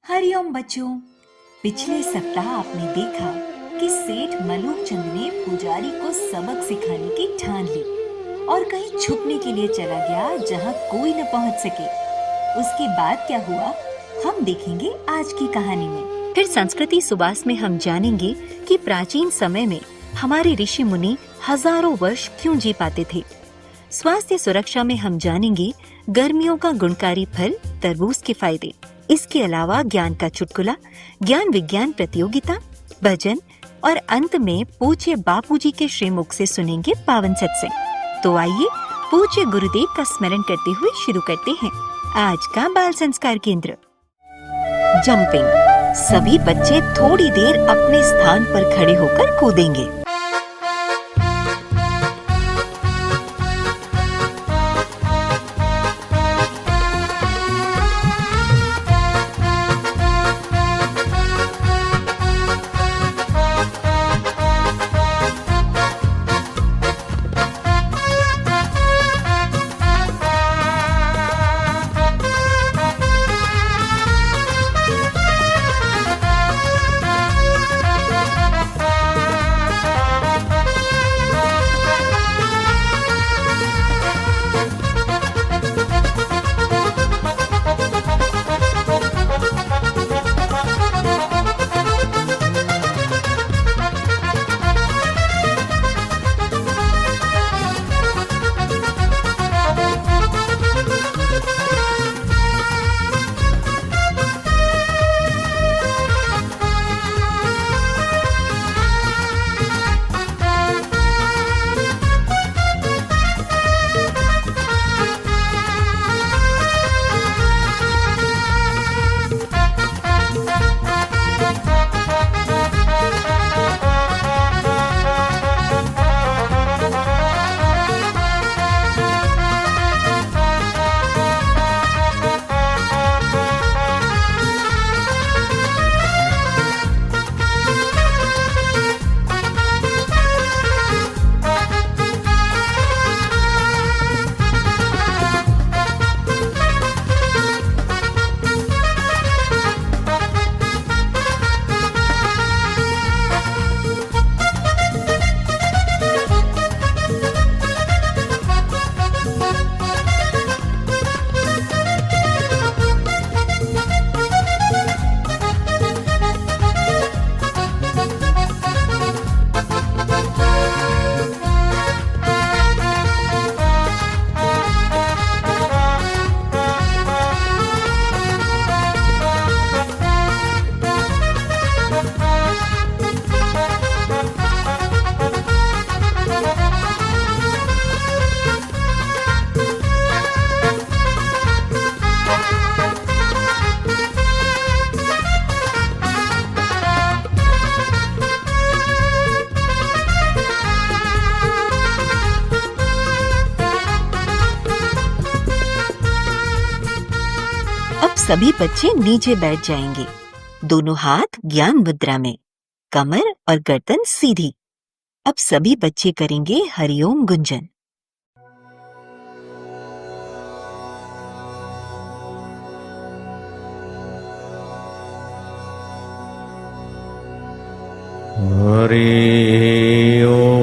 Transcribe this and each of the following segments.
हरिओम बच्चों। पिछले सप्ताह आपने देखा कि सेठ मलूक चंद ने पुजारी को सबक सिखाने की ठान ली और कहीं छुपने के लिए चला गया जहां कोई न पहुंच सके। उसके बाद क्या हुआ हम देखेंगे आज की कहानी में। फिर संस्कृति सुबास में हम जानेंगे कि प्राचीन समय में हमारे ऋषि मुनि हजारों वर्ष क्यों जी पाते थे। स्वास्थ्य सुरक्षा में हम जानेंगे गर्मियों का गुणकारी फल तरबूज के फायदे। इसके अलावा ज्ञान का चुटकुला, ज्ञान विज्ञान प्रतियोगिता, भजन और अंत में पूज्य बापूजी के श्रीमुख से सुनेंगे पावन सत्संग। तो आइए पूज्य गुरुदेव का स्मरण करते हुए शुरू करते हैं आज का बाल संस्कार केंद्र। जंपिंग। सभी बच्चे थोड़ी देर अपने स्थान पर खड़े होकर कूदेंगे। अब सभी बच्चे नीचे बैठ जाएंगे। दोनों हाथ ज्ञान मुद्रा में, कमर और गर्दन सीधी। अब सभी बच्चे करेंगे हरिओम गुंजन। हरि ओम।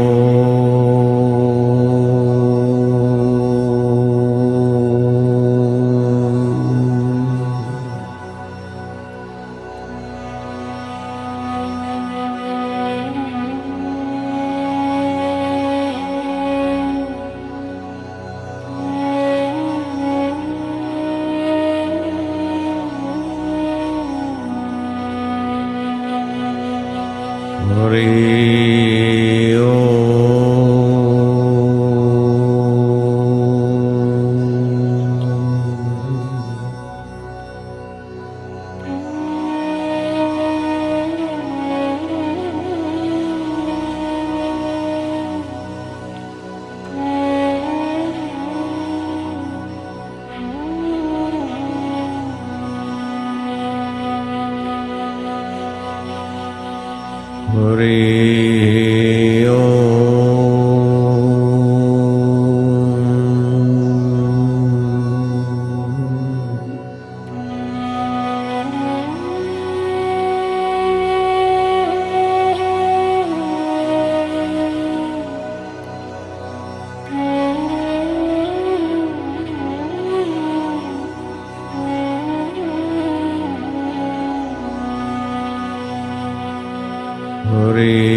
हरि ओम। हरि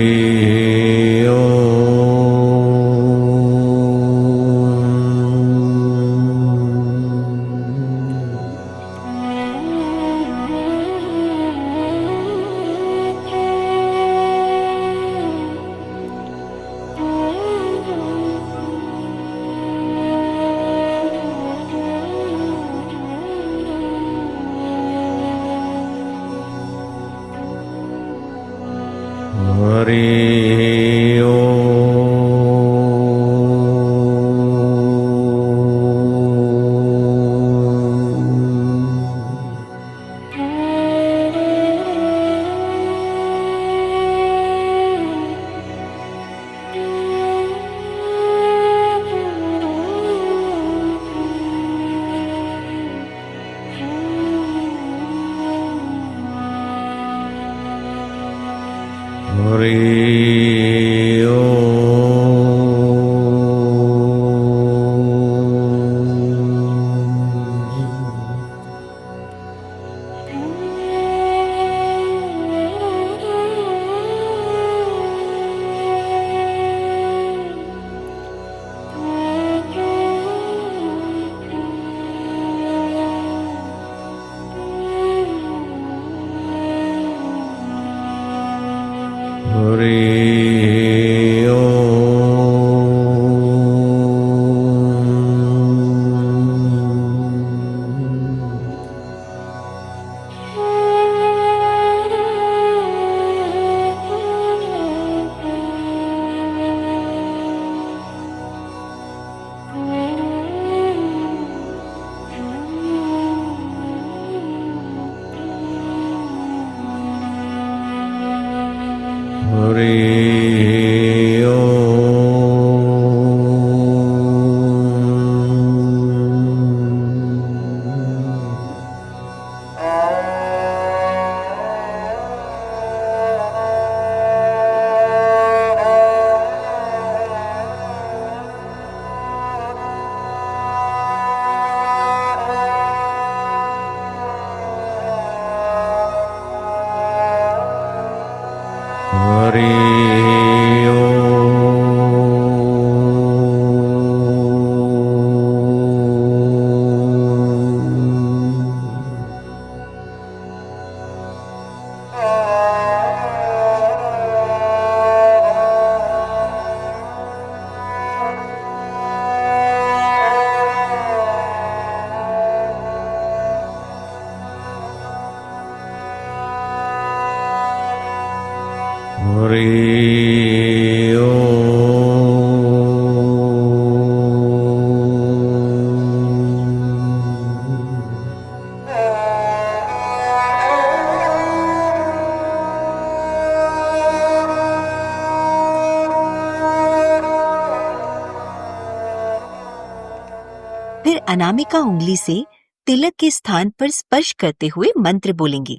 फिर अनामिका उंगली से तिलक के स्थान पर स्पर्श करते हुए मंत्र बोलेंगे।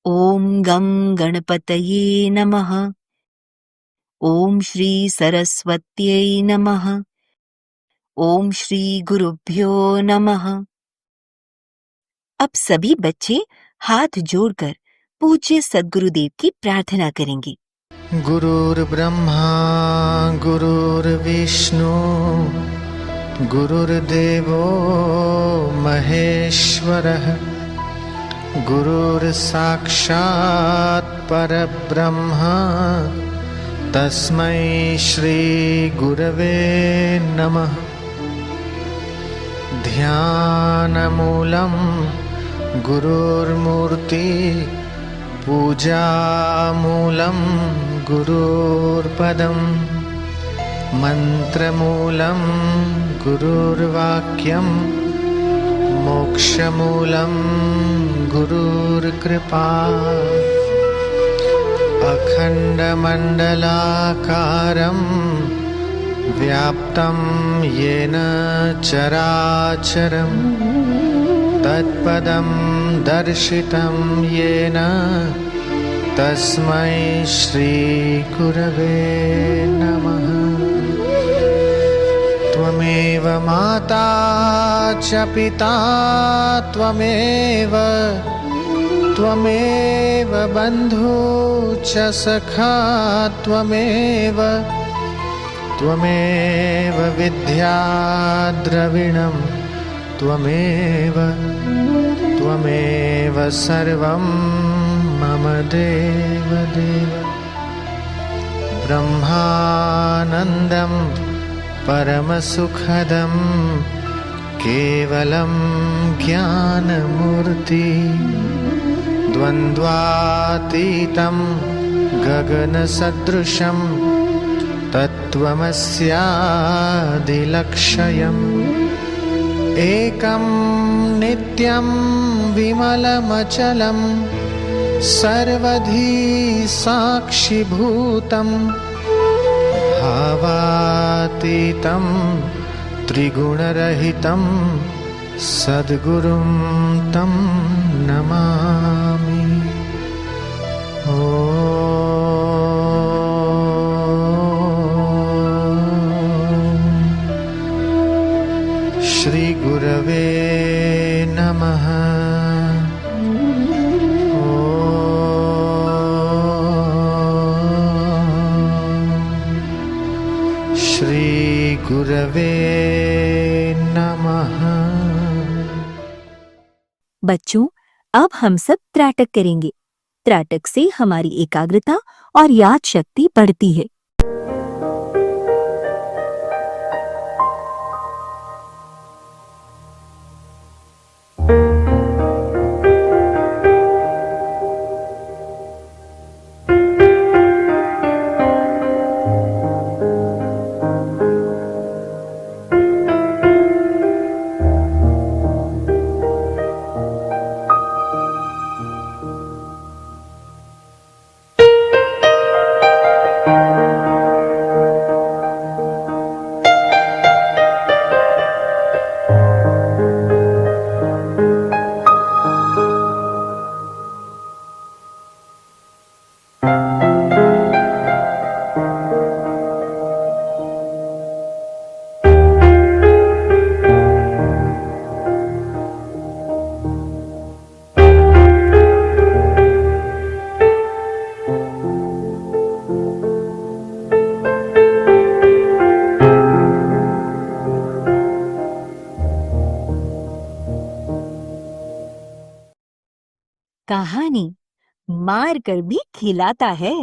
ओम गम गणपतये नमः। ओम श्री सरस्वत्यै नमः। ओम श्री गुरुभ्यो नमः। अब सभी बच्चे हाथ जोड़कर पूज्य सद्गुरुदेव की प्रार्थना करेंगे। गुरुर्ब्रह्मा गुरुर्विष्णु गुरुर्देवो महेश्वरः गुरुर्साक्षात् परब्रह्म तस्मै श्री गुरवे नमः। ध्यानमूलं गुरुर्मूर्ति पूजामूलं गुरुर्पदं मन्त्रमूलं गुरुर्वाक्यं मोक्षमूलं गुरुर्कृपा। अखण्डमण्डलाकारं व्याप्तं येन चराचरं तत्पदं दर्शितं येन तस्मै श्रीगुरवे नमः। त्वमेव माता च पिता त्वमेव त्वमेव बन्धु च सखा त्वमेव त्वमेव विद्या द्रविणं त्वमेव त्वमेव सर्वं मम देवदेव ब्रह्मानन्दं परमसुखदं केवलं ज्ञानमूर्ति द्वन्द्वातीतं गगनसदृशं तत्त्वमस्यादिलक्ष्यम् एकं नित्यं विमलमचलं सर्वधी साक्षिभूतं भावातीतं त्रिगुणरहितं सद्गुरुं तं नमामि। श्री गुरवे नमः। श्री गुरवे नमः। बच्चों, अब हम सब त्राटक करेंगे। त्राटक से हमारी एकाग्रता और याद शक्ति बढ़ती है। कहानी मार कर भी खिलाता है।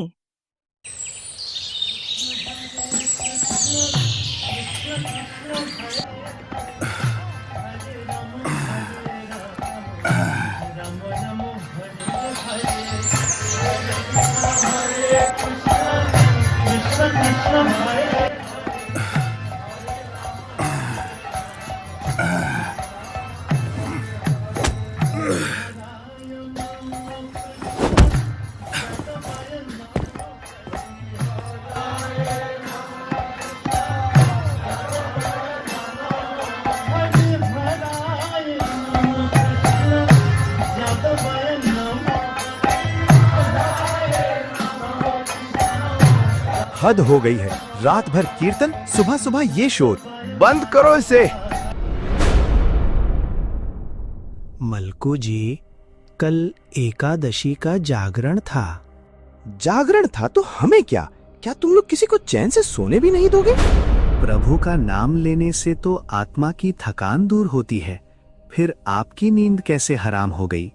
हद हो गई है। रात भर कीर्तन, सुबह सुबह ये शोर। बंद करो इसे। मलकू जी, कल एकादशी का जागरण था। जागरण था तो हमें क्या? क्या तुम लोग किसी को चैन से सोने भी नहीं दोगे? प्रभु का नाम लेने से तो आत्मा की थकान दूर होती है, फिर आपकी नींद कैसे हराम हो गई?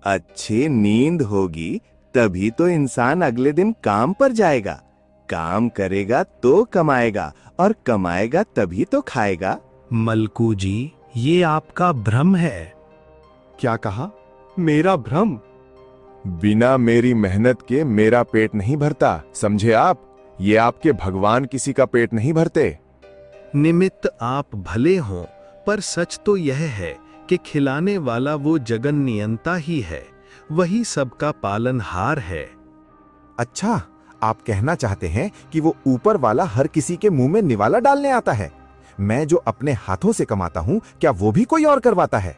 अच्छी नींद होगी तभी तो इंसान अगले दिन काम पर जाएगा। काम करेगा तो कमाएगा, और कमाएगा तभी तो खाएगा। मलकू जी, ये आपका भ्रम है। क्या कहा? मेरा भ्रम? बिना मेरी मेहनत के मेरा पेट नहीं भरता, समझे आप? ये आपके भगवान किसी का पेट नहीं भरते। निमित्त आप भले हों, पर सच तो यह है कि खिलाने वाला वो जगन नियंता ही है, वही सबका पालनहार है। अच्छा, आप कहना चाहते हैं कि वो ऊपर वाला हर किसी के मुंह में निवाला डालने आता है। मैं जो अपने हाथों से कमाता हूं, क्या वो भी कोई और करवाता है?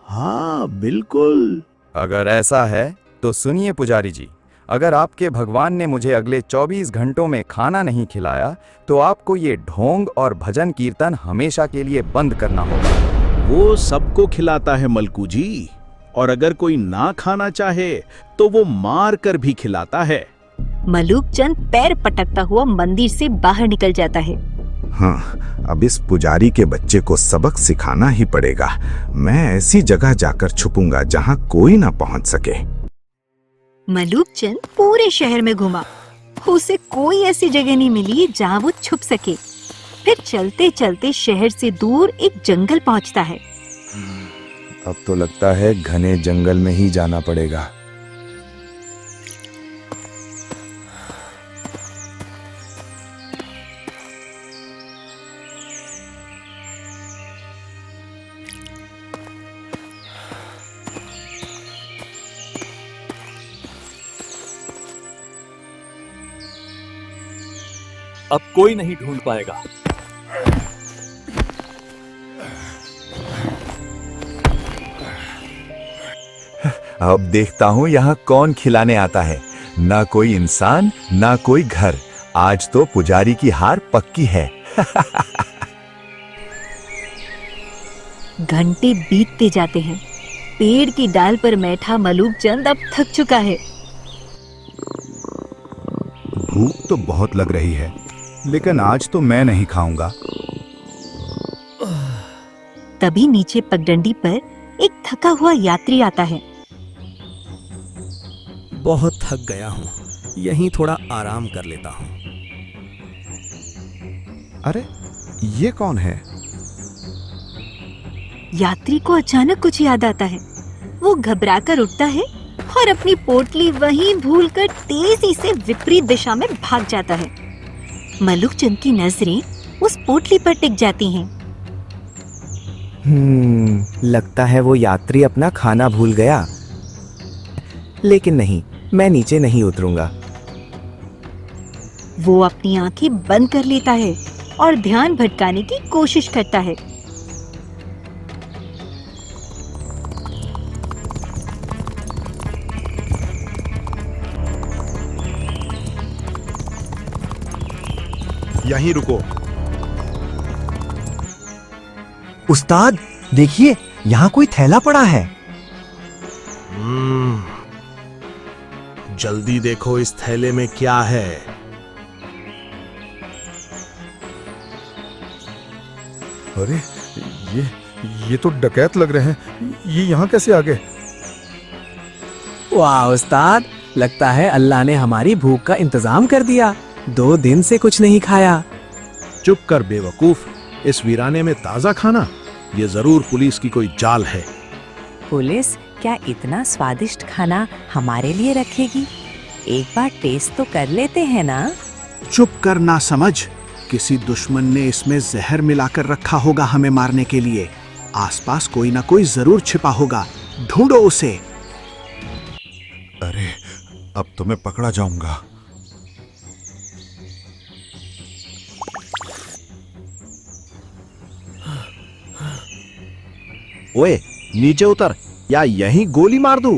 हाँ, बिल्कुल। अगर ऐसा है तो सुनिए पुजारी जी, अगर आपके भगवान ने मुझे अगले 24 घंटों में खाना नहीं खिलाया तो आपको ये ढोंग और भजन कीर्तन हमेशा के लिए बंद करना होगा। वो सबको खिलाता है मलकू जी, और अगर कोई ना खाना चाहे तो वो मार कर भी खिलाता है। मलूक चंद पैर पटकता हुआ मंदिर से बाहर निकल जाता है। हाँ, अब इस पुजारी के बच्चे को सबक सिखाना ही पड़ेगा। मैं ऐसी जगह जाकर छुपूंगा जहां कोई ना पहुंच सके। मलूक चंद पूरे शहर में घूमा, उसे कोई ऐसी जगह नहीं मिली जहां वो छुप सके। फिर चलते चलते शहर से दूर एक जंगल पहुंचता है। अब तो लगता है घने जंगल में ही जाना पड़ेगा। अब कोई नहीं ढूंढ पाएगा। अब देखता हूँ यहाँ कौन खिलाने आता है। ना कोई इंसान, ना कोई घर। आज तो पुजारी की हार पक्की है। घंटे बीतते जाते हैं। पेड़ की डाल पर बैठा मलूक चंद अब थक चुका है। भूख तो बहुत लग रही है, लेकिन आज तो मैं नहीं खाऊंगा। तभी नीचे पगडंडी पर एक थका हुआ यात्री आता है। बहुत थक गया हूँ, यहीं थोड़ा आराम कर लेता हूँ। अरे, ये कौन है? यात्री को अचानक कुछ याद आता है। वो घबराकर उठता है और अपनी पोटली वहीं भूलकर तेजी से विपरीत दिशा में भाग जाता है। मलूक चंद की नजरें उस पोटली पर टिक जाती हैं। लगता है वो यात्री अपना खाना भूल गया। लेकिन नहीं, मैं नीचे नहीं उतरूंगा। वो अपनी आंखें बंद कर लेता है और ध्यान भटकाने की कोशिश करता है। यहीं रुको। उस्ताद, देखिए, यहाँ कोई थैला पड़ा है। जल्दी देखो इस थैले में क्या है। अरे, ये तो डकैत लग रहे हैं। ये यहाँ कैसे आ गए? वाह उस्ताद, लगता है अल्लाह ने हमारी भूख का इंतजाम कर दिया। 2 दिन से कुछ नहीं खाया। चुप कर बेवकूफ, इस वीराने में ताजा खाना? ये जरूर पुलिस की कोई चाल है। पुलिस क्या इतना स्वादिष्ट खाना हमारे लिए रखेगी? एक बार टेस्ट तो कर लेते हैं ना। चुप कर ना समझ, किसी दुश्मन ने इसमें जहर मिलाकर रखा होगा हमें मारने के लिए। आसपास कोई ना कोई जरूर छिपा होगा, ढूंढो उसे। अरे, अब तो मैं पकड़ा जाऊंगा। ओए, नीचे उतर या यहीं गोली मार दूं।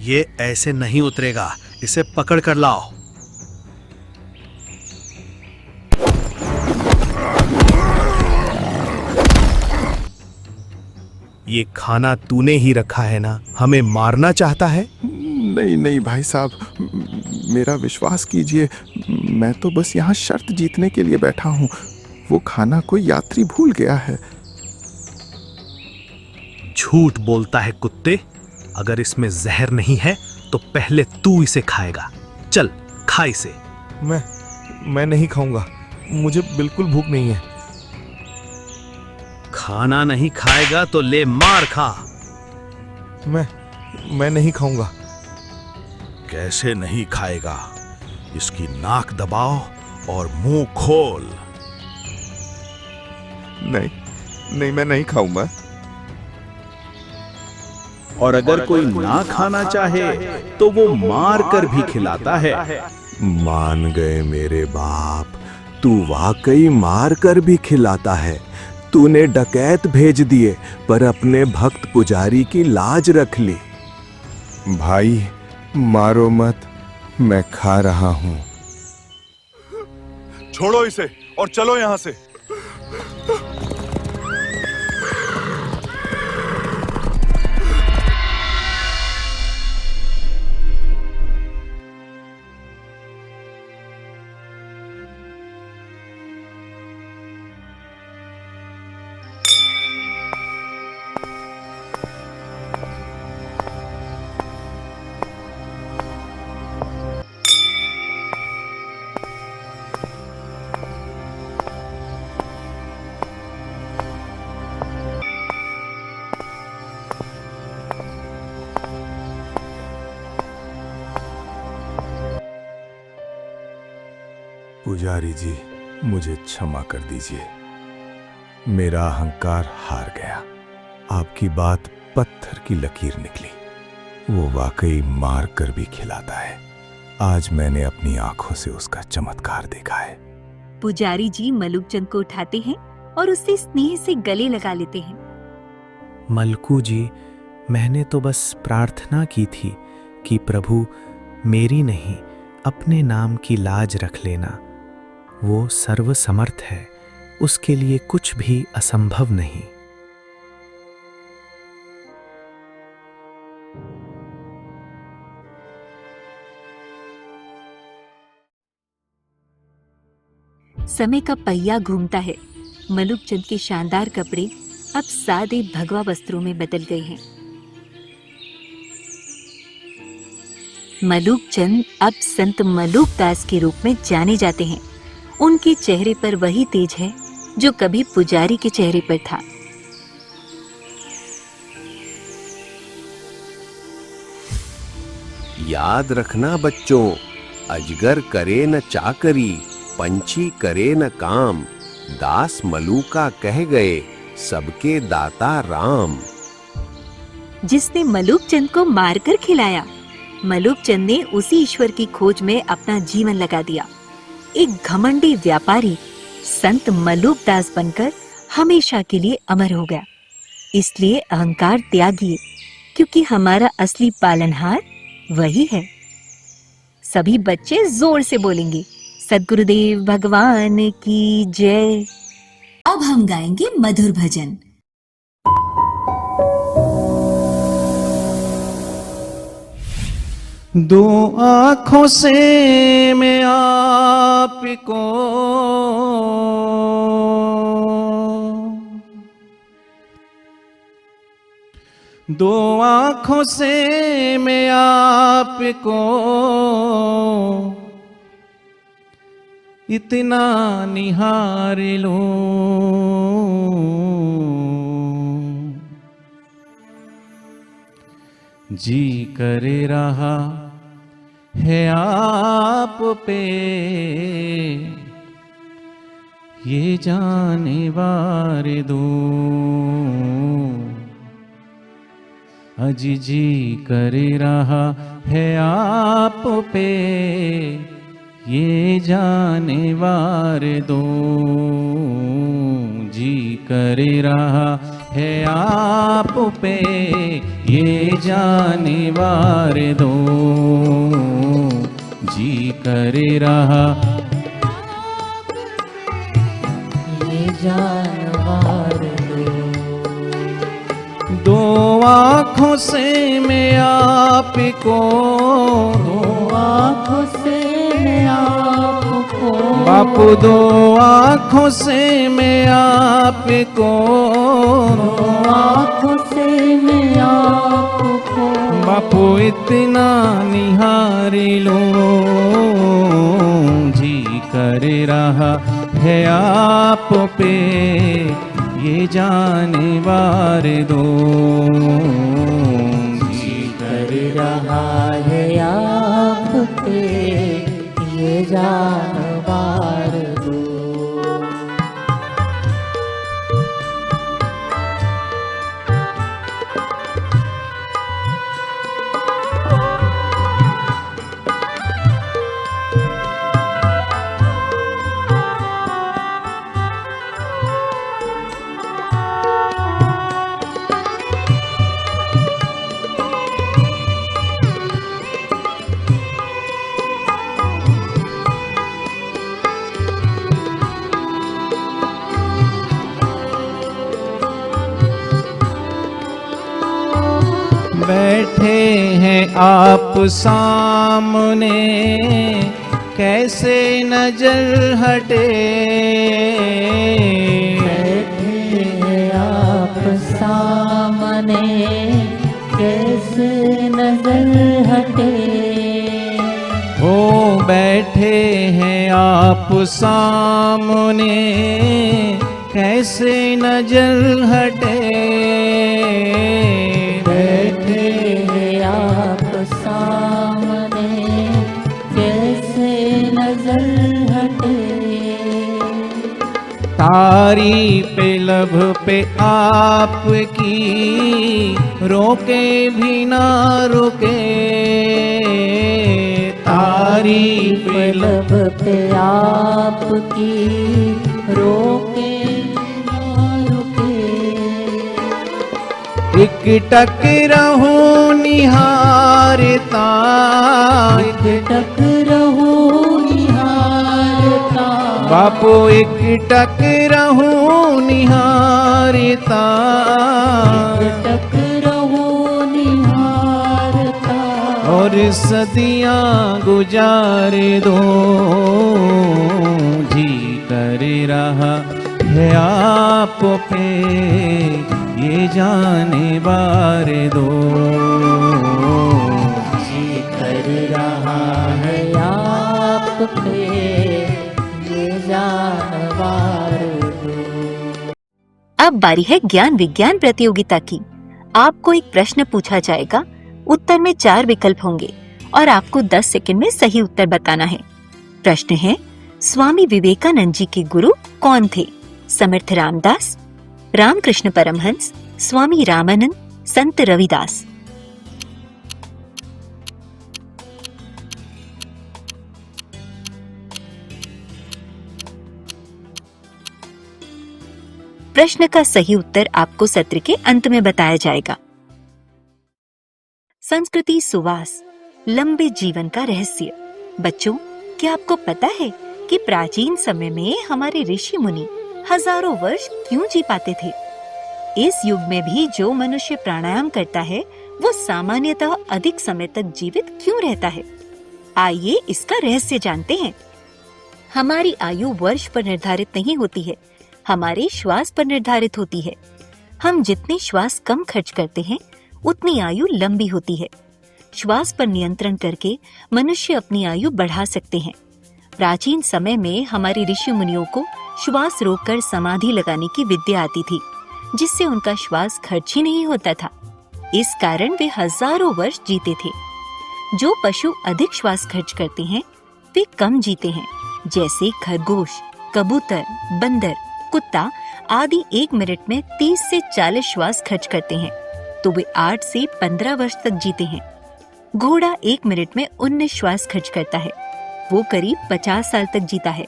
ये ऐसे नहीं उतरेगा, इसे पकड़ कर लाओ। ये खाना तूने ही रखा है ना? हमें मारना चाहता है? नहीं नहीं भाई साहब, मेरा विश्वास कीजिए। मैं तो बस यहाँ शर्त जीतने के लिए बैठा हूँ। वो खाना कोई यात्री भूल गया है। झूठ बोलता है कुत्ते। अगर इसमें जहर नहीं है तो पहले तू इसे खाएगा। चल, खा इसे। मैं नहीं खाऊंगा, मुझे बिल्कुल भूख नहीं है। खाना नहीं खाएगा तो ले मार खा। मैं नहीं खाऊंगा। कैसे नहीं खाएगा? इसकी नाक दबाओ और मुंह खोल। नहीं, मैं नहीं खाऊंगा। और अगर कोई ना खाना चाहे तो वो मार कर भी खिलाता है। मान गए मेरे बाप, तू वाकई मार कर भी खिलाता है। तूने डकैत भेज दिए पर अपने भक्त पुजारी की लाज रख ली। भाई, मारो मत, मैं खा रहा हूं। छोड़ो इसे और चलो यहां से। पुजारी जी, मुझे क्षमा कर दीजिए। मेरा अहंकार हार गया। आपकी बात पत्थर की लकीर निकली। वो वाकई मार कर भी खिलाता है। आज मैंने अपनी आंखों से उसका चमत्कार देखा है। पुजारी जी मलूकचंद को उठाते हैं और उससे स्नेह से गले लगा लेते हैं। मलकू जी, मैंने तो बस प्रार्थना की थी कि प्रभु मेरी नहीं अपने नाम की लाज रख लेना। वो सर्वसमर्थ है, उसके लिए कुछ भी असंभव नहीं। समय का पहिया घूमता है। मलूकचंद के शानदार कपड़े अब सादे भगवा वस्त्रों में बदल गए हैं। मलूकचंद अब संत मलूकदास के रूप में जाने जाते हैं। उनके चेहरे पर वही तेज है जो कभी पुजारी के चेहरे पर था। याद रखना बच्चों, अजगर करे न चाकरी, पंछी करे न काम, दास मलूका कह गए, सबके दाता राम। जिसने मलूकचंद को मारकर खिलाया, मलूकचंद ने उसी ईश्वर की खोज में अपना जीवन लगा दिया। एक घमंडी व्यापारी संत मलूकदास बनकर हमेशा के लिए अमर हो गया। इसलिए अहंकार त्यागिए, क्योंकि हमारा असली पालनहार वही है। सभी बच्चे जोर से बोलेंगे, सद्गुरुदेव भगवान की जय। अब हम गाएंगे मधुर भजन। दो आँखों से मैं आपको दो आँखों से मैं आपको इतना निहार लूं, जी कर रहा है आप पे ये जाने वार दूं, अजी जी कर रहा है आप पे ये जाने वार दूं, जी कर रहा है आप पे ये जाने वार दूं, जी कर रहा ये जानवार दो आँखों से मैं आपको दो आँखों से मैं आपको बापू दो आँखों से मैं आपको दो आँखों से मैं आपको बापू इतना निहारी लूं, जी कर रहा है आप पे ये जाने वार दूं, जी कर रहा है आप पे ये जानवार दूं। बैठे हैं आप सामने कैसे नजर हटे, बैठे हैं आप सामने कैसे नजर हटे, हो बैठे हैं आप सामने कैसे नजर हटे, बैठे हैं आप सामने कैसे नजर हटे, तारीफ लब पे आपकी रोके भी ना रुके, तारीफ लब पे आपकी रोके ना रुके। एक टक रहूं निहारता, एक टक रहूं निहारता, बापू एक टक रहूं निहारता, एक टक रहूं निहारता, और सदियां गुजार दो, जी कर रहा है आप पे ये जाने बार दो, जी कर रहा है आप पे ये जानवार दो। अब बारी है ज्ञान विज्ञान प्रतियोगिता की। आपको एक प्रश्न पूछा जाएगा, उत्तर में 4 विकल्प होंगे और आपको 10 सेकंड में सही उत्तर बताना है। प्रश्न है, स्वामी विवेकानंद जी के गुरु कौन थे? समर्थ रामदास, रामकृष्ण परमहंस, स्वामी रामानंद, संत रविदास। प्रश्न का सही उत्तर आपको सत्र के अंत में बताया जाएगा। संस्कृति सुवास, लंबे जीवन का रहस्य। बच्चों, क्या आपको पता है कि प्राचीन समय में हमारे ऋषि मुनि हजारों वर्ष क्यों जी पाते थे? इस युग में भी जो मनुष्य प्राणायाम करता है वो सामान्यतः अधिक समय तक जीवित क्यों रहता है? आइए इसका रहस्य जानते हैं। हमारी आयु वर्ष पर निर्धारित नहीं होती है, हमारे श्वास पर निर्धारित होती है। हम जितने श्वास कम खर्च करते हैं उतनी आयु लंबी होती है। श्वास पर नियंत्रण करके मनुष्य अपनी आयु बढ़ा सकते हैं। प्राचीन समय में हमारे ऋषि मुनियों को श्वास रोककर समाधि लगाने की विद्या आती थी, जिससे उनका श्वास खर्च ही नहीं होता था। इस कारण वे हजारों वर्ष जीते थे। जो पशु अधिक श्वास खर्च करते हैं वे कम जीते हैं, जैसे खरगोश, कबूतर, बंदर, कुत्ता आदि 1 मिनट में 30 से 40 श्वास खर्च करते हैं, तो वे 8 से 15 वर्ष तक जीते हैं। घोड़ा 1 मिनट में 19 श्वास खर्च करता है, वो करीब 50 साल तक जीता है।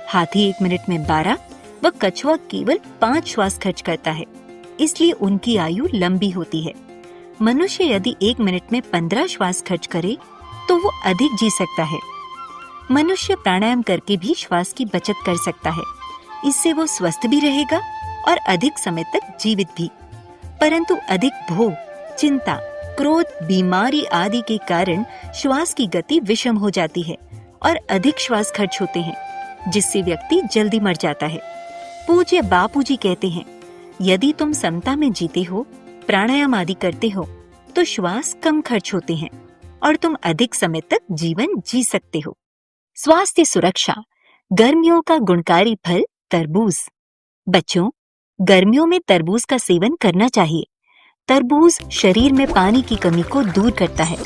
हाथी 1 मिनट में 12 व कछुआ केवल 5 श्वास खर्च करता है, इसलिए उनकी आयु लंबी होती है। मनुष्य यदि 1 मिनट में 15 श्वास खर्च करे तो वो अधिक जी सकता है। मनुष्य प्राणायाम करके भी श्वास की बचत कर सकता है, इससे वो स्वस्थ भी रहेगा और अधिक समय तक जीवित भी। परंतु अधिक भोग, चिंता, क्रोध, बीमारी आदि के कारण श्वास की गति विषम हो जाती है और अधिक श्वास खर्च होते हैं, जिससे व्यक्ति जल्दी मर जाता है। पूज्य बापूजी कहते हैं, यदि तुम समता में जीते हो, प्राणायाम आदि करते हो, तो श्वास कम खर्च होते हैं और तुम अधिक समय तक जीवन जी सकते हो। स्वास्थ्य सुरक्षा, गर्मियों का गुणकारी फल तरबूज। बच्चों, गर्मियों में तरबूज का सेवन करना चाहिए। तरबूज शरीर में पानी की कमी को दूर करता है।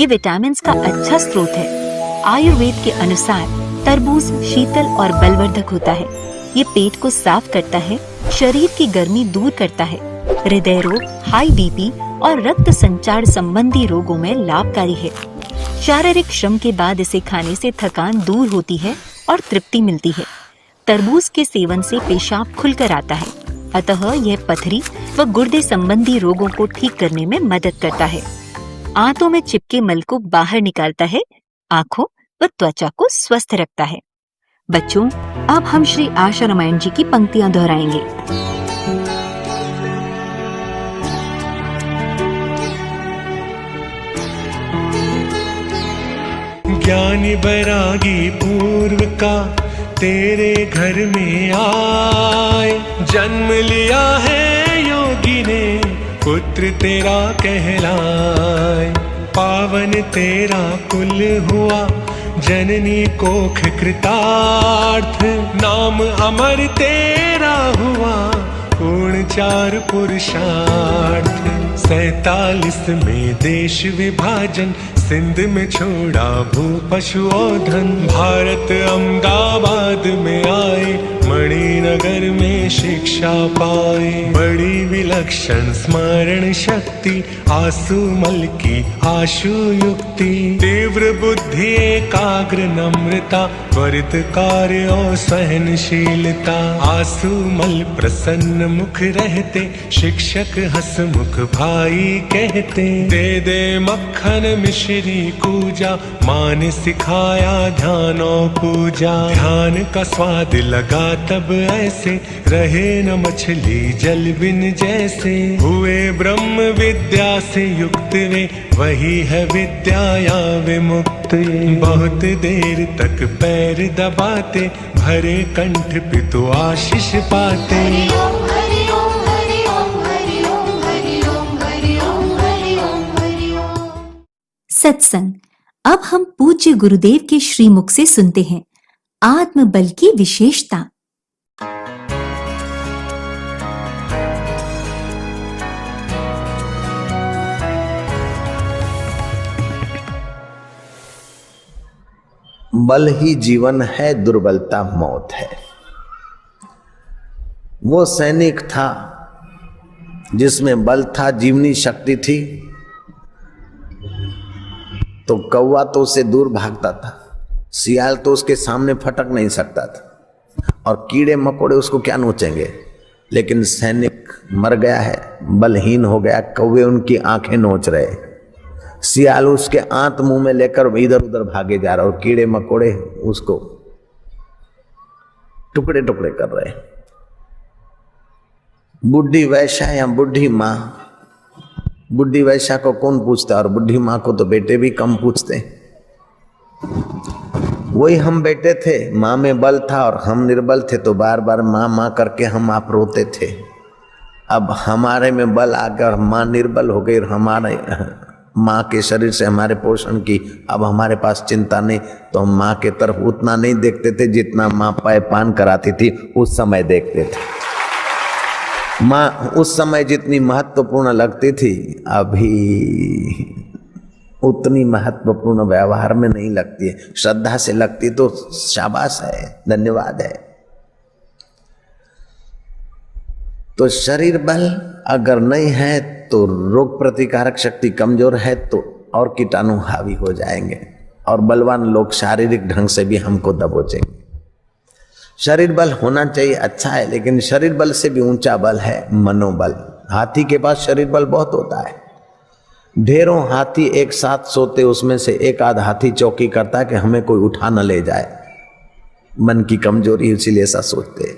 ये विटामिन का अच्छा स्रोत है। आयुर्वेद के अनुसार तरबूज शीतल और बलवर्धक होता है। ये पेट को साफ करता है, शरीर की गर्मी दूर करता है, हृदय रोग, हाई बीपी और रक्त संचार संबंधी रोगों में लाभकारी है। शारीरिक श्रम के बाद इसे खाने से थकान दूर होती है और तृप्ति मिलती है। तरबूज के सेवन से पेशाब खुलकर आता है, अतः यह पथरी व गुर्दे संबंधी रोगों को ठीक करने में मदद करता है। आंतों में चिपके मल को बाहर निकालता है, आंखों व त्वचा को स्वस्थ रखता है। बच्चों, अब हम श्री आशा रामायण जी की पंक्तियां दोहराएंगे। ज्ञानी बैरागी पूर्व का तेरे घर में आए, जन्म लिया है योगी ने, पुत्र तेरा कहलाए। पावन तेरा कुल हुआ, जननी कोख कृतार्थ, नाम अमर तेरा हुआ, पूर्ण 4 पुरुषार्थ। 47 में देश विभाजन, सिंध में छोड़ा भू पशु और धन। भारत अहमदाबाद में आए, मणिनगर में शिक्षा पाए। बड़ी विलक्षण स्मरण शक्ति, आसुमल की आशु युक्ति। तीव्र बुद्धि एकाग्र नम्रता, त्वरित कार्य और सहनशीलता। आसुमल प्रसन्न मुख रहते, शिक्षक हसमुख भाई कहते। दे दे मक्खन मिश्री कूजा, माँ ने सिखाया ध्यान और पूजा। ध्यान का स्वाद लगा तब ऐसे, रहे न मछली जल बिन जैसे। हुए ब्रह्म विद्या से युक्त वे, वही है विद्या या विमुक्त ये। बहुत देर तक पैर दबाते, भरे कंठ पे तो आशीष पाते। सत्संग। अब हम पूज्य गुरुदेव के श्रीमुख से सुनते हैं आत्म बल की विशेषता। बल ही जीवन है, दुर्बलता मौत है। वो सैनिक था जिसमें बल था, जीवनी शक्ति थी, तो कौवा तो उससे दूर भागता था, सियाल तो उसके सामने फटक नहीं सकता था, और कीड़े मकोड़े उसको क्या नोचेंगे। लेकिन सैनिक मर गया है, बलहीन हो गया, कौवे उनकी आंखें नोच रहे, सियाल उसके आंत मुंह में लेकर इधर उधर भागे जा रहा, और कीड़े मकोड़े उसको टुकड़े टुकड़े कर रहे। बुढ़ी वैश्या या बुढ़ी माँ, बुढ़ी वैश्या को कौन पूछता, और बुढ़ी माँ को तो बेटे भी कम पूछते। वही हम बेटे थे, माँ में बल था और हम निर्बल थे, तो बार बार माँ माँ करके हम आप रोते थे। अब हमारे में बल आ गया और माँ निर्बल हो गई, और हमारे माँ के शरीर से हमारे पोषण की अब हमारे पास चिंता नहीं, तो हम माँ के तरफ उतना नहीं देखते थे जितना माँ पान कराती थी उस समय देखते थे। माँ उस समय जितनी महत्वपूर्ण लगती थी, अभी उतनी महत्वपूर्ण व्यवहार में नहीं लगती है। श्रद्धा से लगती तो शाबाश है, धन्यवाद है। तो शरीर बल अगर नहीं है तो रोग प्रतिकारक शक्ति कमजोर है, तो और कीटाणु हावी हो जाएंगे, और बलवान लोग शारीरिक ढंग से भी हमको दबोचेंगे। शरीर बल होना चाहिए, अच्छा है, लेकिन शरीर बल से भी ऊंचा बल है मनोबल। हाथी के पास शरीर बल बहुत होता है, ढेरों हाथी एक साथ सोते, उसमें से एक आध हाथी चौकी करता है कि हमें कोई उठा न ले जाए, मन की कमजोरी इसीलिए ऐसा सोचते।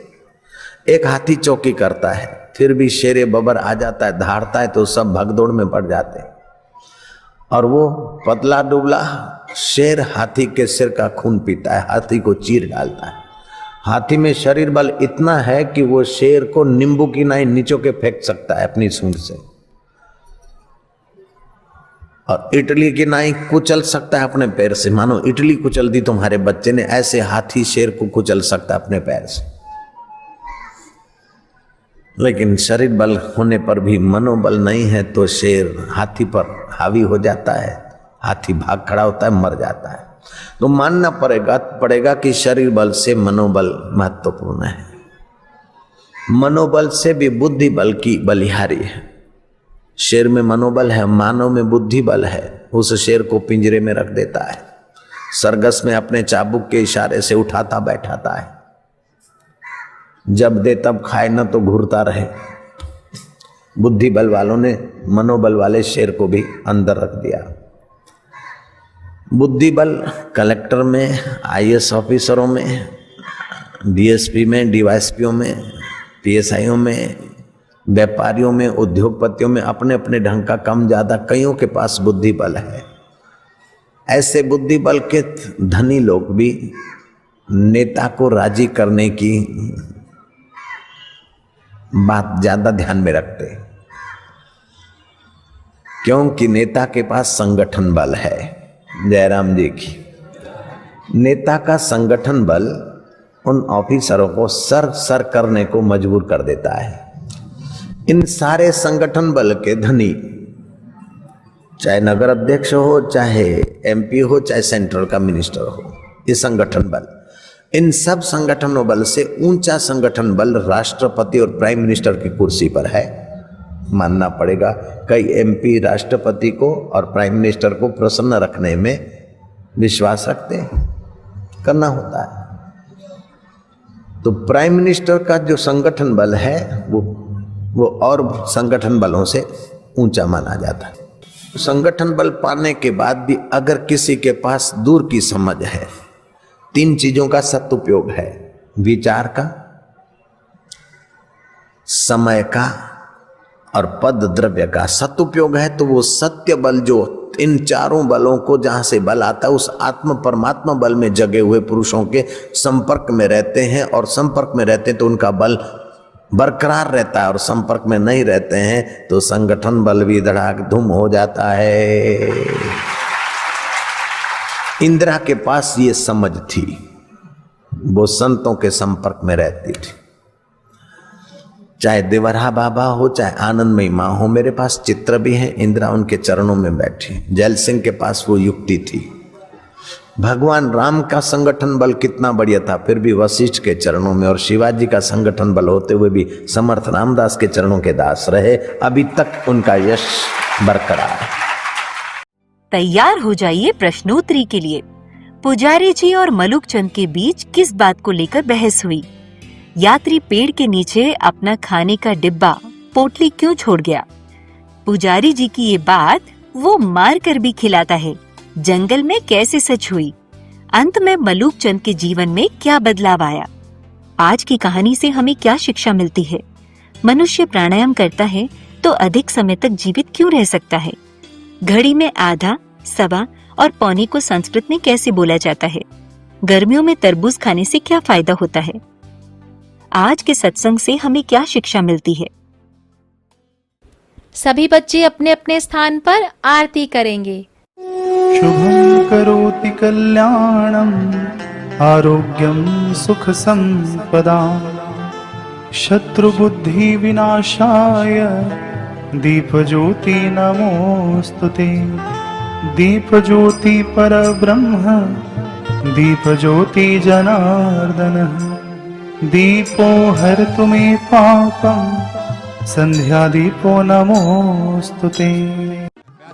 एक हाथी चौकी करता है, फिर भी शेरे बबर आ जाता है, धाड़ता है, तो सब भगदौड़ में पड़ जाते। और वो पतला दुबला शेर हाथी के सिर का खून पीता है, हाथी को चीर डालता है। हाथी में शरीर बल इतना है कि वो शेर को नींबू की नाई नीचो के फेंक सकता है अपनी सूंड से, और इटली की नाई कुचल सकता है अपने पैर से। मानो इटली कुचल दी तुम्हारे बच्चे ने, ऐसे हाथी शेर को कुचल सकता है अपने पैर से। लेकिन शरीर बल होने पर भी मनोबल नहीं है तो शेर हाथी पर हावी हो जाता है, हाथी भाग खड़ा होता है, मर जाता है। तो मानना पड़ेगा कि शरीर बल से मनोबल महत्वपूर्ण है। मनोबल से भी बुद्धि बल की बलिहारी है। शेर में मनोबल है, मानव में बुद्धि बल है, उस शेर को पिंजरे में रख देता है, सरगस में अपने चाबुक के इशारे से उठाता बैठाता है, जब दे तब खाए, न तो घूरता रहे। बुद्धि बल वालों ने मनोबल वाले शेर को भी अंदर रख दिया। बुद्धि बल कलेक्टर में, आईएएस ऑफिसरों में, डीएसपी में, डीवाईएसपीओ में, पीएसआईओ में, व्यापारियों में, उद्योगपतियों में अपने अपने ढंग का कम ज्यादा कईयों के पास बुद्धि बल है। ऐसे बुद्धि बल के धनी लोग भी नेता को राजी करने की बात ज्यादा ध्यान में रखते, क्योंकि नेता के पास संगठन बल है। जयराम जी की नेता का संगठन बल उन ऑफिसरों को सर करने को मजबूर कर देता है। इन सारे संगठन बल के धनी, चाहे नगर अध्यक्ष हो, चाहे एमपी हो, चाहे सेंट्रल का मिनिस्टर हो, ये संगठन बल, इन सब संगठनों बल से ऊंचा संगठन बल राष्ट्रपति और प्राइम मिनिस्टर की कुर्सी पर है। मानना पड़ेगा, कई एमपी राष्ट्रपति को और प्राइम मिनिस्टर को प्रसन्न रखने में विश्वास रखते हैं, करना होता है। तो प्राइम मिनिस्टर का जो संगठन बल है वो और संगठन बलों से ऊंचा माना जाता है। संगठन बल पाने के बाद भी अगर किसी के पास दूर की समझ है, 3 चीजों का सदुपयोग है, विचार का, समय का और पद द्रव्य का सदुपयोग है, तो वो सत्य बल जो इन चारों बलों को जहां से बल आता है उस आत्म परमात्मा बल में जगे हुए पुरुषों के संपर्क में रहते हैं, और संपर्क में रहते हैं तो उनका बल बरकरार रहता है, और संपर्क में नहीं रहते हैं तो संगठन बल भी धड़ाक धूम हो जाता है। इंदिरा के पास ये समझ थी, वो संतों के संपर्क में रहती थी। चाहे देवरा बाबा हो, चाहे आनंदमयी माँ हो, मेरे पास चित्र भी है, इंदिरा उनके चरणों में बैठी। जैल सिंह के पास वो युक्ति थी। भगवान राम का संगठन बल कितना बढ़िया था, फिर भी वशिष्ठ के चरणों में, और शिवाजी का संगठन बल होते हुए भी समर्थ रामदास के चरणों के दास रहे। अभी तक उनका यश बरकरार है। तैयार हो जाइए प्रश्नोत्तरी के लिए। पुजारी जी और मलुक चंद के बीच किस बात को लेकर बहस हुई? यात्री पेड़ के नीचे अपना खाने का डिब्बा पोटली क्यों छोड़ गया? पुजारी जी की ये बात वो मार कर भी खिलाता है। जंगल में कैसे सच हुई? अंत में मलुक चंद के जीवन में क्या बदलाव आया? आज की कहानी से हमें क्या शिक्षा मिलती है? मनुष्य प्राणायाम करता है तो अधिक समय तक जीवित क्यों रह सकता है? घड़ी में आधा, सवा और पौने को संस्कृत में कैसे बोला जाता है? गर्मियों में तरबूज खाने से क्या फायदा होता है? आज के सत्संग से हमें क्या शिक्षा मिलती है? सभी बच्चे अपने अपने स्थान पर आरती करेंगे। शुभं करोति कल्याणं आरोग्यं सुख संपदा शत्रुबुद्धि विनाशाय दीपज्योति नमोस्तुते। दीपज्योति परब्रह्म दीपज्योति जनार्दन दीपो हरतु मे पापं संध्या दीपो नमोस्तुते।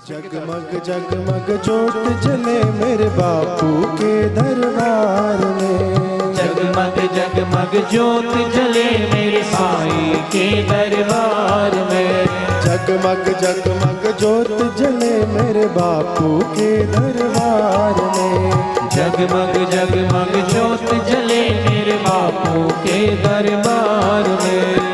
जगमग जगमग ज्योत जले मेरे बापू के दरबार में। जगमग जगमग ज्योत जले मेरे साईं के दरबार में। जगमग जगमग ज्योत जले मेरे बापू के दरबार में। जगमग जगमग ज्योत जले मेरे बापू के दरबार में।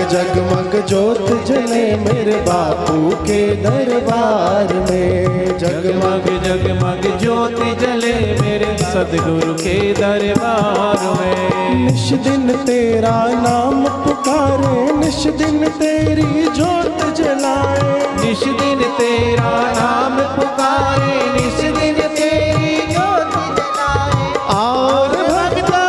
जगमग ज्योत जले मेरे बापू के दरबार में। जगमग जगमग ज्योत जले मेरे सदगुरु के दरबार में। निश दिन तेरा नाम पुकारे, निश दिन तेरी ज्योत जलाए। निश दिन तेरा नाम पुकारे, निश दिन तेरी ज्योत जलाए। और भक्ता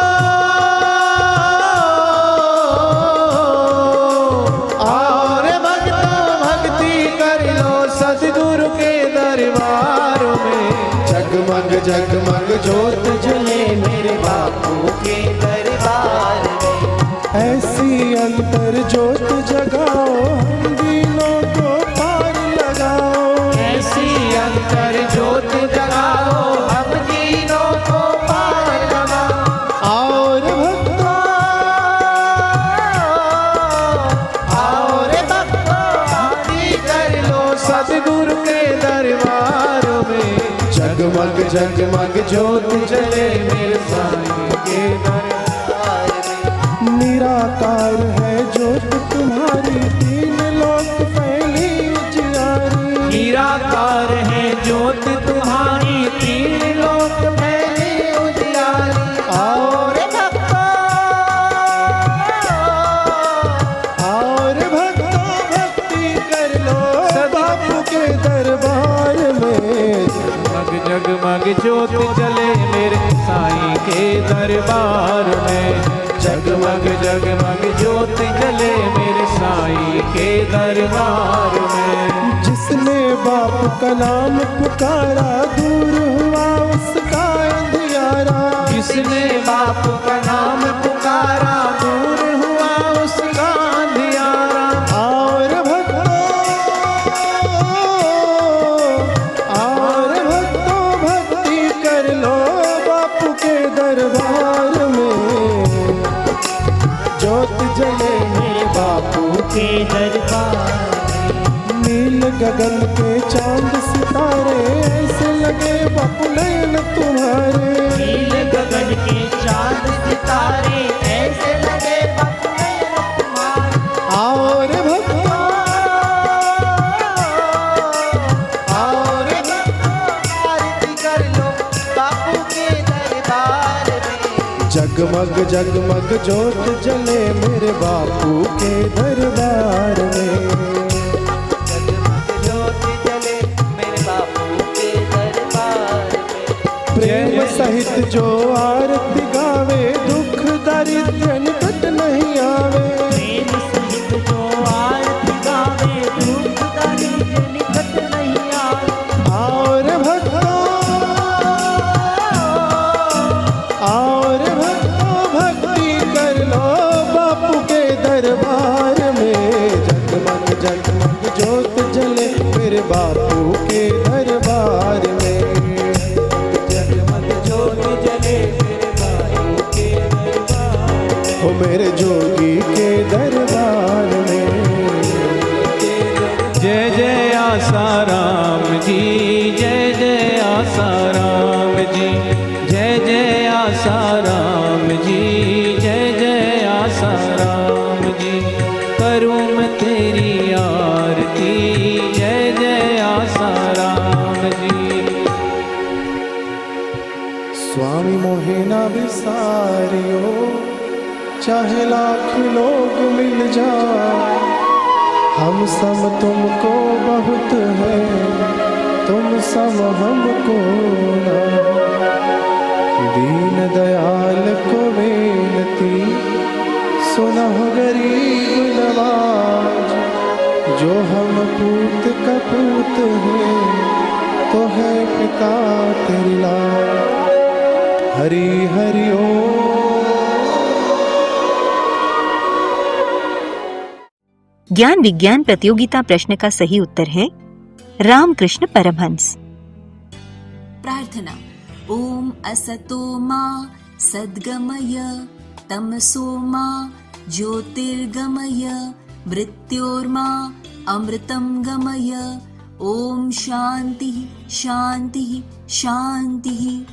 जगमग ज्योत जले मेरे बापू के दरबार में। ऐसी अंतर ज्योत जगाओ, हम दीनों को पार लगाओ। ऐसी अंतर ज्योत जगाओ, हम दीनों को पार लगाओ। और भक्तों आरती कर लो सदगुरु के दरबार में। जगमग जगमग ज्योत जले मेरे साईं के दरबार में। निराकार है ज्योत तुम्हारी, तीन लोक फैली उजियारी। निराकार है ज्योत तुम्हारी, तीन लोक फैली उजियारी। और भक्तों भक्ति कर लो सदा। ज्योत जले मेरे साईं के दरबार में। जगमग जगमग ज्योत जले मेरे साईं के दरबार में। जिसने बाप का नाम पुकारा दूर हुआ उसका अंधियारा। जिसने बाप का नाम पुकारा दूर हुआ उसका अंधियारा। और भक्तों भक्ति कर लो बापू के दरबार में। ज्योत जले मेरे बापू के दरबार। नील गगन के चांद सितारे ऐसे लगे बापू नयन तुम्हारे। नील गगन के चांद सितारे ऐसे लगे बापू नयन तुम्हारे। और भक्तों आरती कर लो बापू के दरबार में। जगमग जगमग ज्योत जले मेरे बापू के दरबार में। प्रेम सहित जो आरती गावे दुख दारिद्र्य निकट नहीं आवे। प्रेम सहित जो आरती गावे दुख दारिद्र्य निकट नहीं आवे। और भक्तों भक्ति कर लो बापू के दरबार में। जगमग जगमग ज्योत जले मेरे बापू के दरबार में। हो मेरे जोगी के दरबार में। जय जय आसाराम जी, जय जय आसाराम जी। जय जय आसाराम जी, जय जय आसाराम जी। करूँ मैं तेरी आरती, जय जय आसाराम जी। स्वामी मोहे ना विसारियो चाहे लाख लोग मिल जाए। हम सम तुमको बहुत है तुम सम हमको ना। दीन दयाल को बेनती सुनहो गरीब नवाज। जो हम पूत का पूत है तो है पिता तेरी लाज। हरि हरि ओम। ज्ञान विज्ञान प्रतियोगिता प्रश्न का सही उत्तर है रामकृष्ण परमहंस। प्रार्थना। ओम असतो मा सद्गमय तमसो मा ज्योतिर्गमय मृत्योर्मा अमृतं गमय। ओम शांति शांति शांति।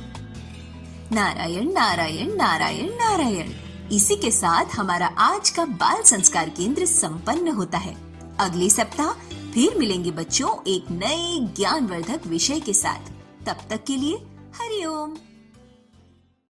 नारायण नारायण नारायण नारायण। इसी के साथ हमारा आज का बाल संस्कार केंद्र संपन्न होता है। अगले सप्ताह फिर मिलेंगे बच्चों एक नए ज्ञानवर्धक विषय के साथ। तब तक के लिए हरि ओम।